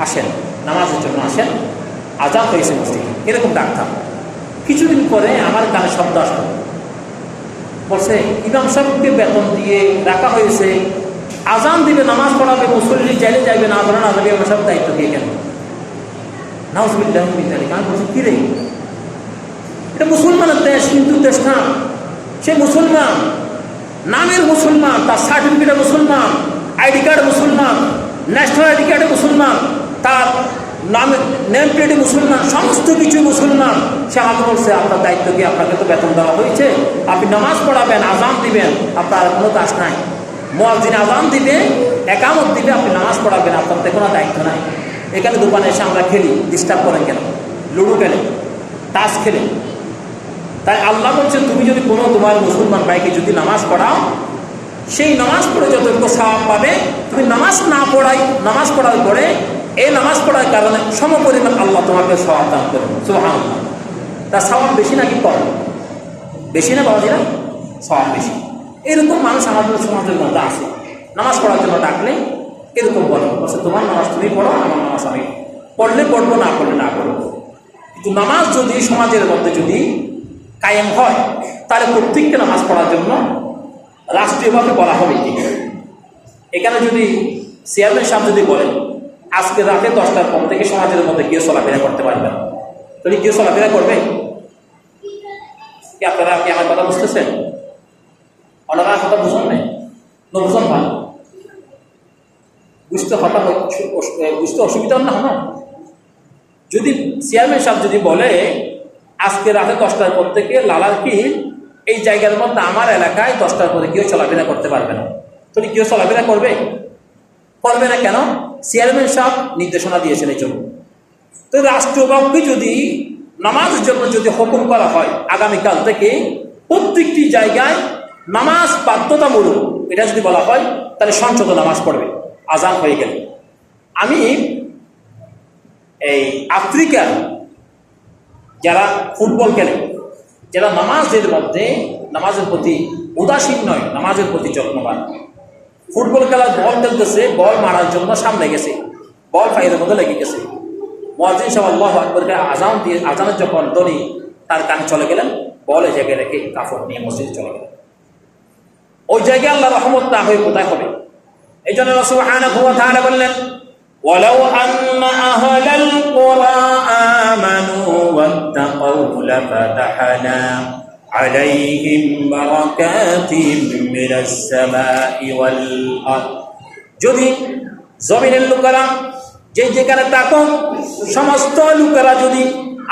আসেন, নামাজের জন্য আসেন, আজান হয়েছে মসজিদে, এরকম ডাকতাম। কিছুদিন পরে আমার কানে শব্দ আসলো, বলছে ইমাম সাহেবকে বেতন দিয়ে রাখা হয়েছে, আজান দিবে, নামাজ পড়াবে, মুসল্লি চাইলে যাইবে, না ধরে না যাবে, ইমাম সাহেব দায়িত্ব দিয়ে কেন? নাউজুবিল্লাহ মিন যালিক। আমি বলছি কি রে, এটা মুসলমানের দেশ, হিন্দু দেশ না। সে মুসলমান, নামের মুসলমান, তার সার্টিফিকেটে মুসলমান, আইডি কার্ডে মুসলমান, ন্যাশনাল আইডি কার্ডে মুসলমান, তার নামের নেম প্লেটে মুসলমান, সমস্ত কিছু মুসলমান। সে আমাকে বলছে আপনার দায়িত্ব কি, আপনাকে তো বেতন দেওয়া হয়েছে, আপনি নামাজ পড়াবেন, আজান দিবেন, আপনার কোনো কাজ নাই। মুয়াজ্জিন আজান দিবে, একামত দিবে, আপনি নামাজ পড়াবেন, আপনার তো কোনো দায়িত্ব নাই। এখানে দোকানে এসে আমরা খেলি, ডিস্টার্ব করেন কেন? লুডো খেলে, তাস খেলে। তাই আল্লাহ বলছেন তুমি যদি কোনো তোমার মুসলমান ভাইকে যদি নামাজ পড়াও, সেই নামাজ পড়ে যতটুকু সওয়াব পাবে, তুমি নামাজ না পড়াই, নামাজ পড়ার পরে এই নামাজ পড়ার কারণে সমপরিমাণ আল্লাহ তোমাকে সওয়াব দান করবে। সুবহানাল্লাহ। তার সওয়াব বেশি নাকি কম? বেশি না বাবা জিরা? সওয়াব বেশি। এরকম মানুষ আমাদের সমাজের মধ্যে আছে। নামাজ পড়ার জন্য ডাকলে এরকম বলো, বলছে তোমার নামাজ তুমি পড়ো, আমার নামাজ আমি পড়লে পড়বো, না পড়লে না পড়বো। কিন্তু নামাজ যদি সমাজের মধ্যে যদি কায়েম হয়, তাহলে প্রত্যেককে নামাজ পড়ার জন্য রাষ্ট্রীয়ভাবে বলা হবে। কি এখানে যদি চেয়ারম্যান সাহেব যদি বলেন আজকে রাতে 10টার পর থেকে সমাজের মধ্যে কেউ চলাফেরা করতে পারবে না, তাহলে কেউ চলাফেরা করবে? কি আপনারা কি আমার কথা বুঝতেছেন? ওনারা কথা বুঝুন নেই, বুঝুন ভালো, বুঝতে বুঝতে অসুবিধা না হয়। যদি চেয়ারম্যান সাহেব যদি বলে আজকে রাতে 10টার পর থেকে লালার কি এই জায়গার মধ্যে আমার এলাকায় 10টার পরে কেউ চলাফেরা করতে পারবে না, তাহলে কেউ চলাফেরা করবে? করবে না। কেন? চেয়ারম্যান সাহেব নির্দেশনা দিয়েছেন এই জন্য। তো রাষ্ট্রব্যাপী যদি নামাজের জন্য যদি হুকুম করা হয় আগামীকাল থেকে প্রত্যেকটি জায়গায় নামাজ বাধ্যতামূলক, এটা যদি বলা হয়, তাহলে সংসদ নামাজ পড়বে আজান হয়ে গেল। আমি এই আফ্রিকার যারা ফুটবল খেলে, যারা নামাজের মধ্যে নামাজের প্রতি উদাসীন নয়, নামাজের প্রতি যত্নবান, ফুটবল খেলার বল খেলতেছে, বল মারার জন্য সামনে গেছে, বল পায়ের মধ্যে লেগে গেছে, মুয়াজ্জিন সাহেব আল্লাহু আকবার আজান দিয়ে, আজানের যখন ধ্বনি তার কানে চলে গেলেন, বল এই জায়গায় রেখে কাপড় নিয়ে মসজিদে চলে গেলেন। ওই জায়গায় আল্লাহ রহমত না হয়ে কোথায় হবে? এই জন্য রাসূল সুবহানাহু ওয়া তাআলা বললেন ওয়ালাউ আন্না আহলাল কুরা আমানু ওয়াত্তাকাউ লাফাতাহনা আলাইহিম বারাকাতিম মিনাস সামাই ওয়াল আরদ। যদি জমিনের লোকেরা যে যেখানে থাকো সমস্ত লোকেরা যদি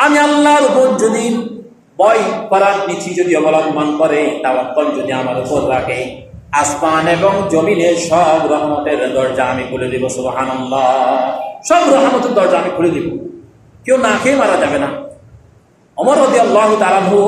আমি আল্লাহর উপর যদি ভয় করার নীতি যদি অবলম্বন করে, তাওয়াক্কুল যদি আমার উপর রাখে, আসমান এবং জমিনের সব রহমতের দরজা আমি খুলে দিব। সুবহানাল্লাহ। সব রহমতের দরজা আমি খুলে দিব, কেউ না খেয়ে মারা যাবে না। ওমর রাদিয়াল্লাহু তাআলা আনহু